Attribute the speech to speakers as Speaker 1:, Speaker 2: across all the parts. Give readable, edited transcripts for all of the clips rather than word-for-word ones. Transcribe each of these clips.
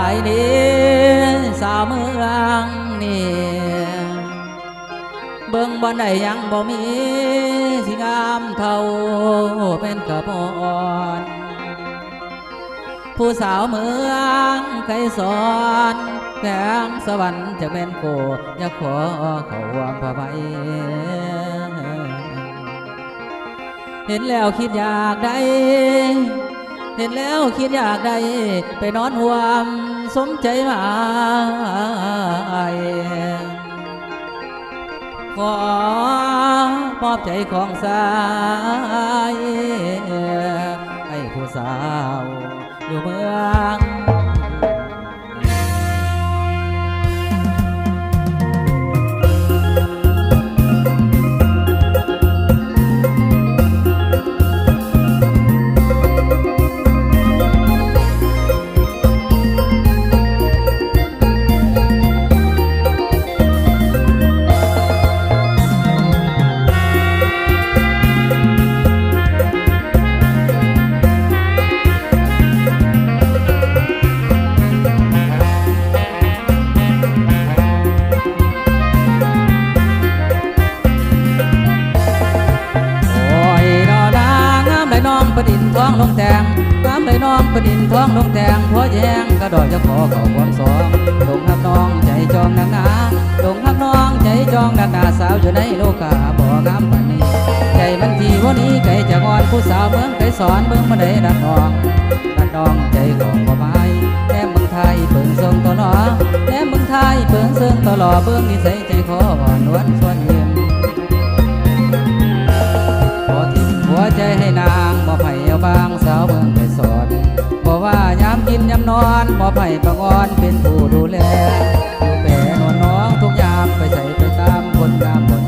Speaker 1: ายดีสาวเมืองนี่เบิ่งบ่ได้ยังบ่มีสิงามเท่าเป็นกระปอนผู้สาวเมืองไกลสอนแขงสวรรค์จะเป็นโกอยากขอเขาวามพระไพเห็นแล้วคิดอยากได้เห็นแล้วคิดอยากได้ไปนอนห่วมสมใจมาขอมอบใจของสายให้ผู้สาวอยู่เมืองประดินท้องลงแตงน้ำไหลน้องประดินท้องลงแตงหัวแยงกระดอยจะขอเข้าความสองลงหักน้องใจจองนางนาลงหักน้องใจจองนางนาสาวอยู่ในโลกาบ่งามปานนี้ใจมันทีวันนี้ไก่จะงอนผู้สาวเมืองไก่สอนเมืองมาได้ดัดดองใจของบ่ไม้แม่เมืองไทยเปิงทรงตลอแม่เมืองไทยเปิงเซิงตลอเบื้องนิสัยใจขออ่อนนวลส่วนเยี่ยมหัวใจให้นางบ่ไผ่เอาบางสาวเมืองไปสอนเพราะว่ายามกินยามนอนบ่ไผ่ประงอนเป็นผู้ดูแลอยู่แก่นอนน้องทุกยามไปใส่ไปตามคนตามคน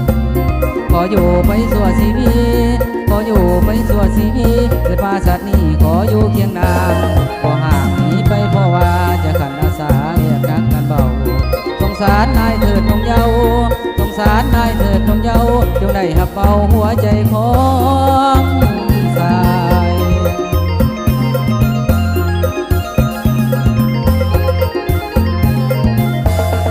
Speaker 1: ขออยู่ไปสั่วชีวิตขออยู่ไปสั่วชีวิตเกิดมาสัตว์นี้ขออยู่เคียงนางขอห่างหนีไปเพราะว่าจะขันอาสาเรียกนักกันเบาสงสารนายเถิดนงเยาสงสารนายเถิดนงเยาจงได้หักเบาหัวใจของสาย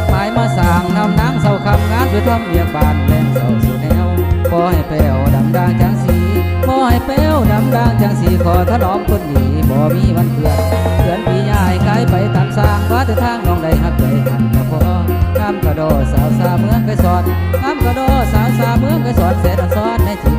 Speaker 1: หมายมาสั่งนำนางเศร้าคำงานด้วยทำเรียกบานแรงเศร้าสู่แนวขอให้แป้วดำด่างจังสีขอให้แป้วดำด่างจังสีขอถนอมคนดีบ่มีวันเกลื่อนเกลื่อนปีใหญ่ไกลไปตามสร้างว่าแต่ทางน้องได้หักใจหันก็พองามกระโดดสาวสาเมืองเคยสอนงามกระโดดสาวสาเมืองเคยสอนเสร็จซ้อนในจิต